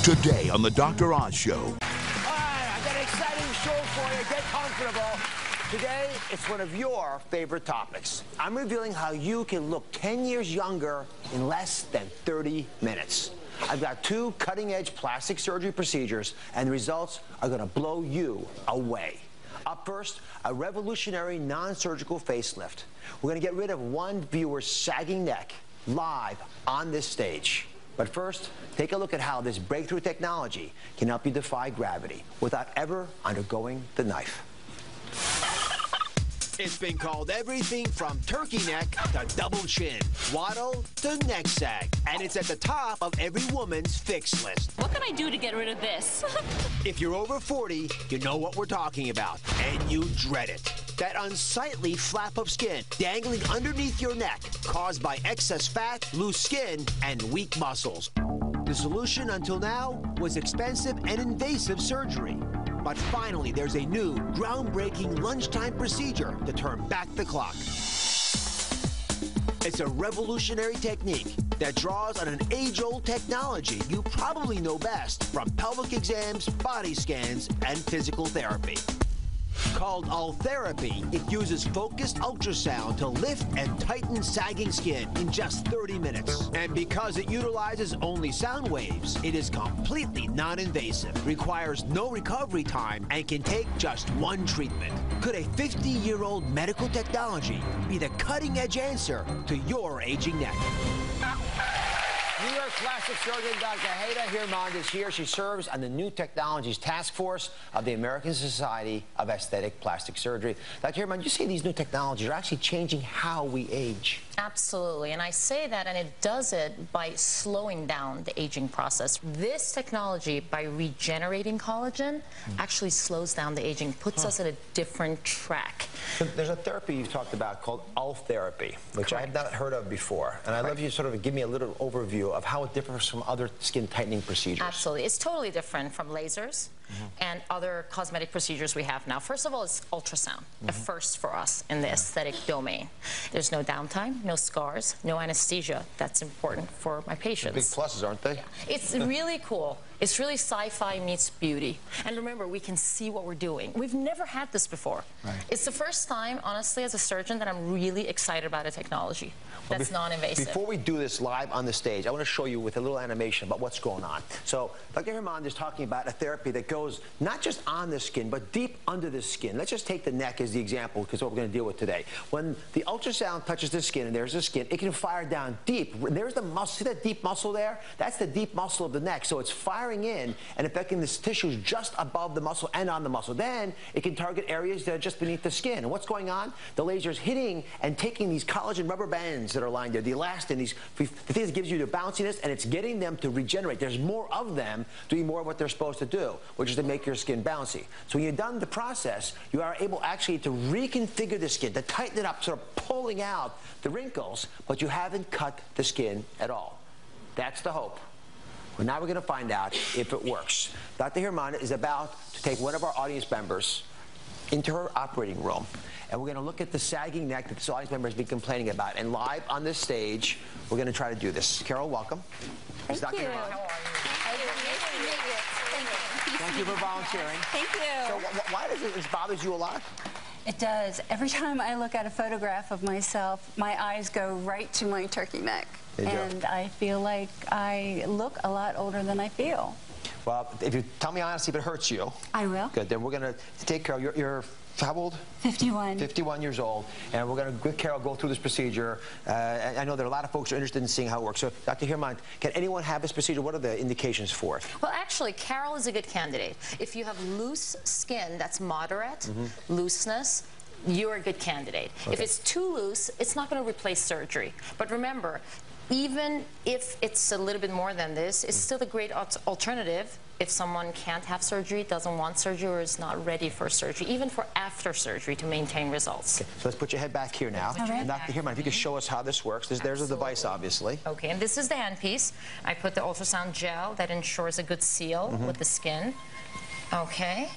Today on the Dr. Oz Show. All right, I've got an exciting show for you. Get comfortable. Today, it's one of your favorite topics. I'm revealing how you can look 10 years younger in less than 30 minutes. I've got two cutting-edge plastic surgery procedures, and the results are going to blow you away. Up first, a revolutionary non-surgical facelift. We're going to get rid of one viewer's sagging neck live on this stage. But first, take a look at how this breakthrough technology can help you defy gravity without ever undergoing the knife. It's been called everything from turkey neck to double chin, waddle to neck sag, and it's at the top of every woman's fix list. What can I do to get rid of this? If you're over 40, you know what we're talking about, and you dread it. That unsightly flap of skin dangling underneath your neck, caused by excess fat, loose skin, and weak muscles. The solution until now was expensive and invasive surgery. But finally, there's a new, groundbreaking lunchtime procedure to turn back the clock. It's a revolutionary technique that draws on an age-old technology you probably know best from pelvic exams, body scans, and physical therapy. Called Ultherapy, it uses focused ultrasound to lift and tighten sagging skin in just 30 minutes. And because it utilizes only sound waves, it is completely non-invasive, requires no recovery time, and can take just one treatment. Could a 50-year-old medical technology be the cutting-edge answer to your aging neck? New York plastic surgeon Dr. Heda Hirmand is here. She serves on the New Technologies Task Force of the American Society of Aesthetic Plastic Surgery. Dr. Hirmand, you say these new technologies are actually changing how we age. Absolutely, and I say that, and it does it by slowing down the aging process. This technology, by regenerating collagen, actually slows down the aging, puts us at a different track. So there's a therapy you've talked about called Ultherapy, which I have not heard of before. And I'd love you to sort of give me a little overview of how it differs from other skin tightening procedures. Absolutely. It's totally different from lasers and other cosmetic procedures we have now. First of all, it's ultrasound, a first for us in the aesthetic domain. There's no downtime, no scars, no anesthesia. That's important for my patients. Big pluses, aren't they? It's really cool. It's really sci-fi meets beauty. And remember, we can see what we're doing. We've never had this before. Right. It's the first time, honestly, as a surgeon, that I'm really excited about a technology that's non-invasive. Before we do this live on the stage, I want to show you with a little animation about what's going on. So Dr. Hirmand is talking about a therapy that goes not just on the skin, but deep under the skin. Let's just take the neck as the example, because what we're going to deal with today. When the ultrasound touches the skin, and there's the skin, it can fire down deep. There's the muscle. See that deep muscle there? That's the deep muscle of the neck. So it's firing in and affecting the tissues just above the muscle and on the muscle. Then it can target areas that are just beneath the skin. And what's going on? The laser's hitting and taking these collagen rubber bands that are lying there, the elastin, the things that gives you the bounciness, and it's getting them to regenerate. There's more of them doing more of what they're supposed to do, which is to make your skin bouncy. So when you're done the process, you are able actually to reconfigure the skin, to tighten it up, sort of pulling out the wrinkles, but you haven't cut the skin at all. That's the hope. Well, now we're going to find out if it works. Dr. Hirmand is about to take one of our audience members into her operating room, and we're going to look at the sagging neck that this audience member has been complaining about. And live on this stage, we're going to try to do this. Carol, welcome. Thank you. How are you? Thank you for volunteering. Thank you. So why does this bothers you a lot? It does. Every time I look at a photograph of myself, my eyes go right to my turkey neck. And I feel like I look a lot older than I feel. Well, if you tell me honestly if it hurts you. I will. Good. Then we're going to take Carol. You're how old? 51. 51 years old. And we're going to let Carol go through this procedure. I know there are a lot of folks who are interested in seeing how it works. So, Dr. Hirmand, can anyone have this procedure? What are the indications for it? Well, actually, Carol is a good candidate. If you have loose skin that's moderate, looseness, you're a good candidate. Okay. If it's too loose, it's not going to replace surgery. But remember, even if it's a little bit more than this, it's still a great alternative if someone can't have surgery, doesn't want surgery, or is not ready for surgery, even for after surgery to maintain results. Okay, so let's put your head back here now. And Dr. Hirmand, if you could show us how this works. There's a device, obviously. Okay, and this is the handpiece. I put the ultrasound gel that ensures a good seal with the skin. Okay.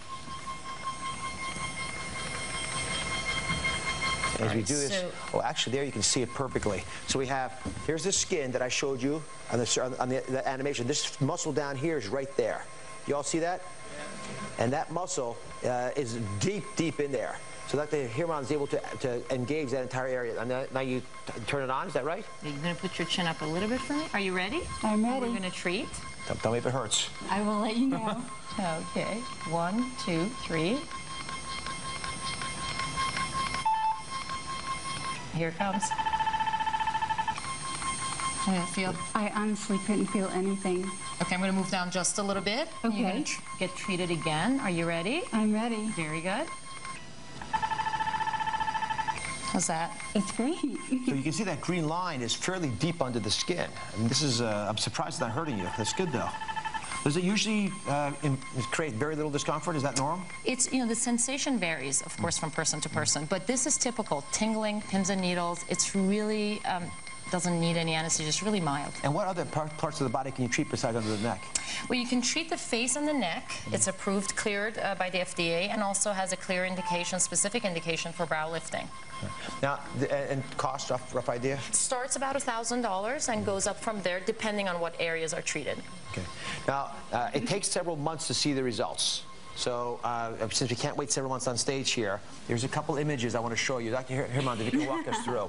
As we do this, oh, actually, there you can see it perfectly. So we have, here's the skin that I showed you on the animation. This muscle down here is right there. You all see that? Yeah. And that muscle is deep, deep in there. So Dr. Hirman is able to engage that entire area. And now you turn it on, is that right? You're going to put your chin up a little bit for me. Are you ready? I'm ready. We're going to treat. Don't tell me if it hurts. I will let you know. Okay. 1, 2, 3. Here it comes. How do you feel? I honestly couldn't feel anything. Okay, I'm going to move down just a little bit. Okay. You're going to get treated again. Are you ready? I'm ready. Very good. How's that? It's great. So you can see that green line is fairly deep under the skin. I mean, this is, I'm surprised it's not hurting you. That's good, though. Does it usually create very little discomfort? Is that normal? It's, the sensation varies, of course, from person to person, but this is typical. Tingling, pins and needles, it's really, doesn't need any anesthesia, it's really mild. And what other parts of the body can you treat besides under the neck? Well, you can treat the face and the neck. It's approved, cleared by the FDA, and also has a clear indication, specific indication for brow lifting. Now, and cost, rough idea? It starts about $1,000 and goes up from there, depending on what areas are treated. Okay. Now, it takes several months to see the results. So, since we can't wait several months on stage here, there's a couple images I want to show you. Dr. Hirman, if you can walk us through.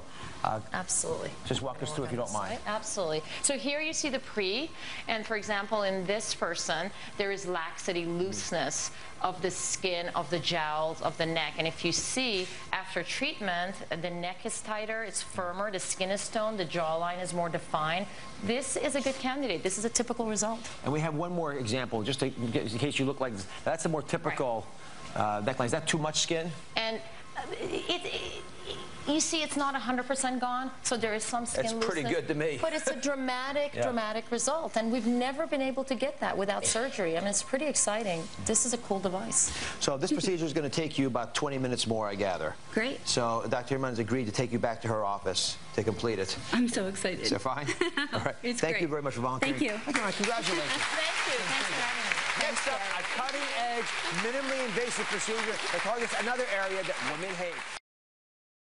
Absolutely. Just walk us through if you don't mind. Absolutely. So here you see the pre, and for example, in this person, there is laxity, looseness of the skin, of the jowls, of the neck. And if you see, after treatment, the neck is tighter, it's firmer, the skin is toned, the jawline is more defined. This is a good candidate. This is a typical result. And we have one more example, just in case you look like this. That's a more typical neckline. Is that too much skin? And you see, it's not 100% gone, so there is some skin looseness. It's pretty good to me. But it's a dramatic, dramatic result, and we've never been able to get that without surgery. I mean, it's pretty exciting. This is a cool device. So this procedure is going to take you about 20 minutes more, I gather. Great. So Dr. Hirman has agreed to take you back to her office to complete it. I'm so excited. Is that fine? All right. It's Thank great. you very much for volunteering. Thank you. Congratulations. Thank you. Thanks for having me. Next up, a cutting-edge, minimally invasive procedure that targets another area that women hate.